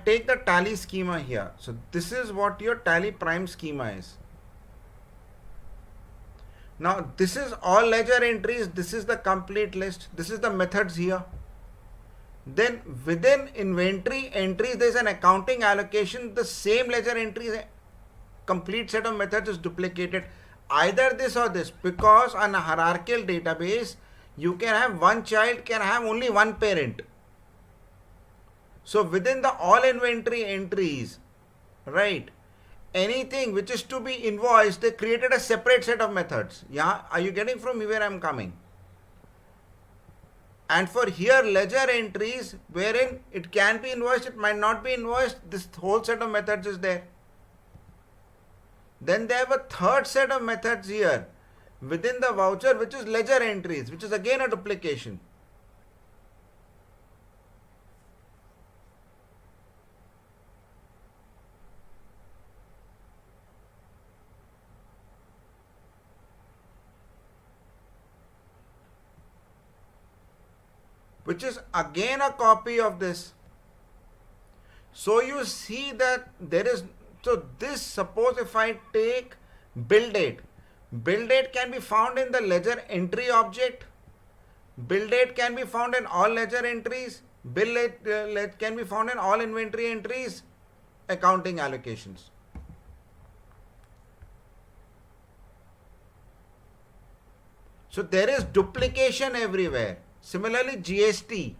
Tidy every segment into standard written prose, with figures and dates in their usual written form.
take the tally schema here. So this is what your tally prime schema is. Now this is all ledger entries. This is the complete list. This is the methods here. Then within inventory entries, there is an accounting allocation. The same ledger entries, complete set of methods is duplicated. Either this or this, because on a hierarchical database, you can have one child can have only one parent. So within the all inventory entries, right, anything which is to be invoiced, they created a separate set of methods. Yeah, are you getting from where I'm coming? And for here ledger entries, wherein it can be invoiced, it might not be invoiced, this whole set of methods is there. Then they have a third set of methods here within the voucher, which is ledger entries, which is again a duplication. Which is again a copy of this. So you see that there is, so this, suppose if I take bill date can be found in the ledger entry object. Bill date can be found in all ledger entries. Bill date can be found in all inventory entries, accounting allocations. So there is duplication everywhere. Similarly, GST,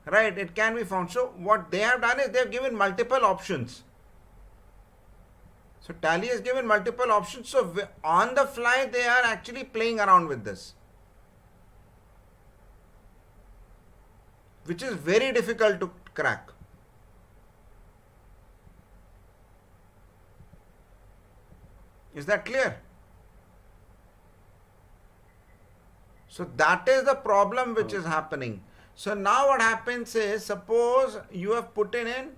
right, it can be found. So what they have done is they have given multiple options. So Tally has given multiple options. So on the fly, they are actually playing around with this, which is very difficult to crack. Is that clear? So that is the problem which is happening. So now what happens is, suppose you have put in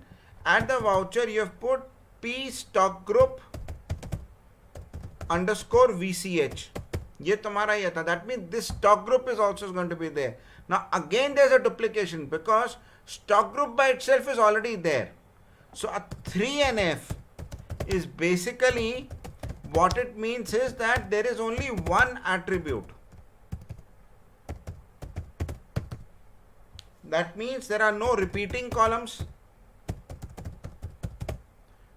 at the voucher, you have put P stock group underscore VCH. ये तुम्हारा ये था. That means this stock group is also going to be there. Now again there is a duplication because stock group by itself is already there. So a 3NF is basically, what it means is that there is only one attribute. That means there are no repeating columns.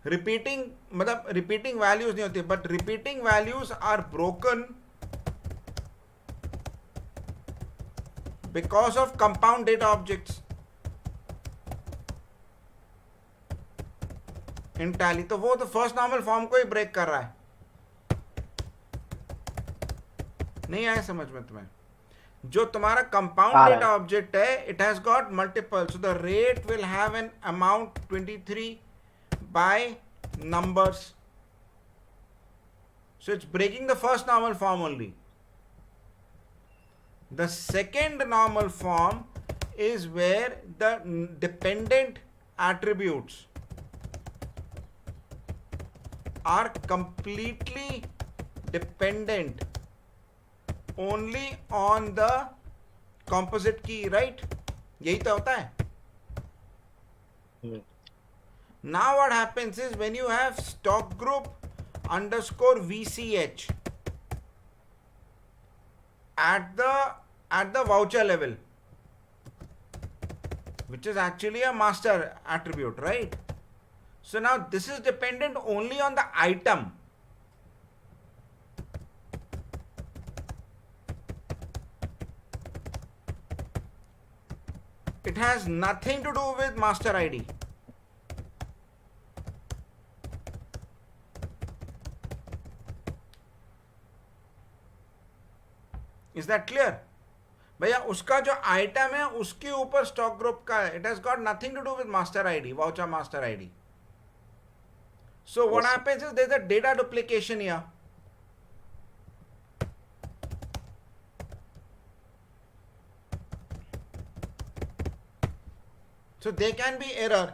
Repeating values नहीं होती, but repeating values are broken because of compound data objects in Tally. तो वो तो first normal form को ही break कर रहा है. नहीं आया समझ में तुम्हें? जो तुम्हारा कंपाउंड डेटा ऑब्जेक्ट है, it has got multiple, so the rate will have an amount 23 by numbers. So it's breaking the first normal form only. The second normal form is where the dependent attributes are completely dependent only on the composite key, right? यही तो होता है. Now what happens is, when you have stock group underscore VCH at the voucher level, which is actually a master attribute, right? So now this is dependent only on the item. It has nothing to do with master ID. Is that clear? भैया उसका जो item है उसके ऊपर stock group का है. It has got nothing to do with master ID, voucher master ID. So what happens is, there is a data duplication here. So there can be error.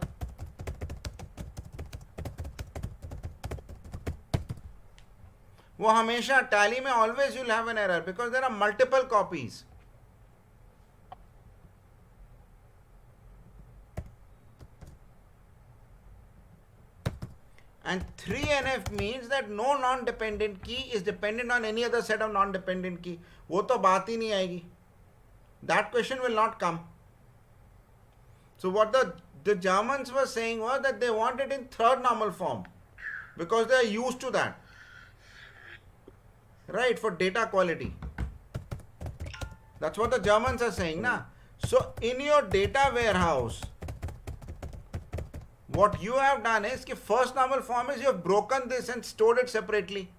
वो हमेशा टैली में always you'll have an error because there are multiple copies. and 3NF means that no non-dependent key is dependent on any other set of non-dependent key. वो तो बात ही नहीं आएगी. That question will not come. So what the Germans were saying was that they want it in third normal form because they are used to that, right, for data quality. That's what the Germans are saying, na? So in your data warehouse, what you have done is कि first normal form is you have broken this and stored it separately.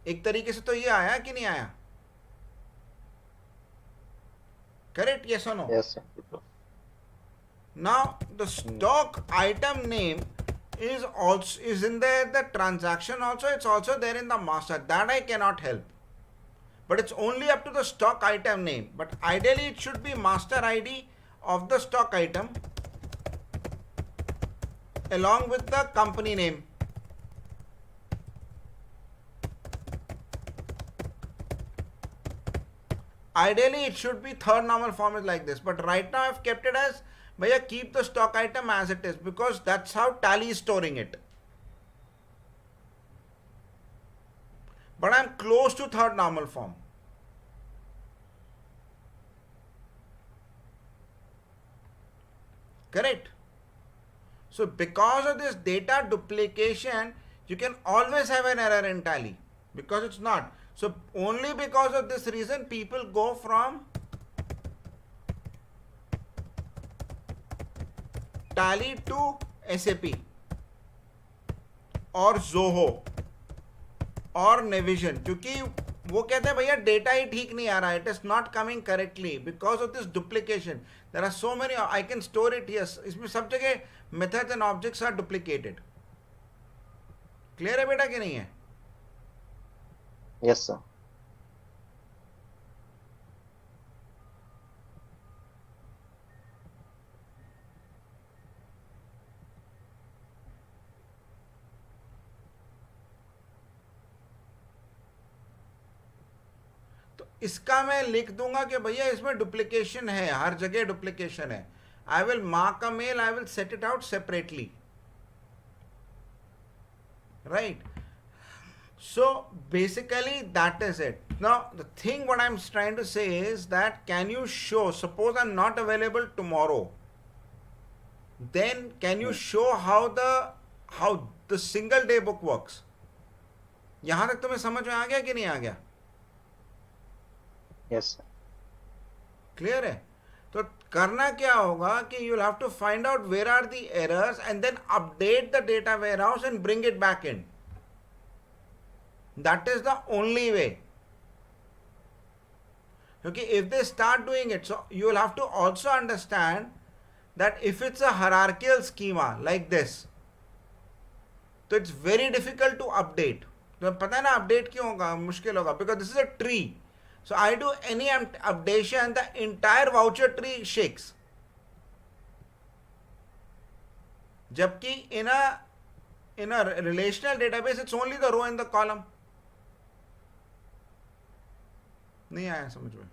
एक तरीके से तो ये आया कि नहीं आया? Correct? Yes or no? Yes, sir. Now the stock item name is also in there, the transaction also, it's also there in the master. That I cannot help. But it's only up to the stock item name. But ideally it should be master ID of the stock item along with the company name. Ideally it should be third normal form is like this, but right now I've kept it as bhaiya keep the stock item as it is because that's how Tally is storing it. But I'm close to third normal form. Correct? So because of this data duplication, you can always have an error in Tally because it's not. So only because of this reason people go from Tally to SAP or Zoho और Navision, क्योंकि वो कहते हैं भैया data ही ठीक नहीं आ रहा है, it is not coming correctly because of this duplication. There are so many, I can store it here. इसमें सब जगह methods and objects are duplicated. Clear है बेटा कि नहीं है? Yes, sir. इसका मैं लिख दूंगा कि भैया इसमें डुप्लीकेशन है, हर जगह डुप्लीकेशन है. I will mark a mail, I will set it out separately. Right? So basically that is it. Now the thing what I'm trying to say is that can you show, suppose I'm not available tomorrow, then can you show how the single day book works? यहां तक तुम्हें समझ में आ गया कि नहीं आ गया? Yes, sir. Clear है? तो करना क्या होगा कि you'll have to find out where are the errors and then update the data warehouse and bring it back in. That is the only way. Okay, if they start doing it, so you will have to also understand that if it's a hierarchical schema like this, so it's very difficult to update. तो पता है ना update क्यों होगा, मुश्किल होगा, because this is a tree. So I do any updation, the entire voucher tree shakes. जबकि in a relational database, it's only the row and the column. नहीं आया समझ में?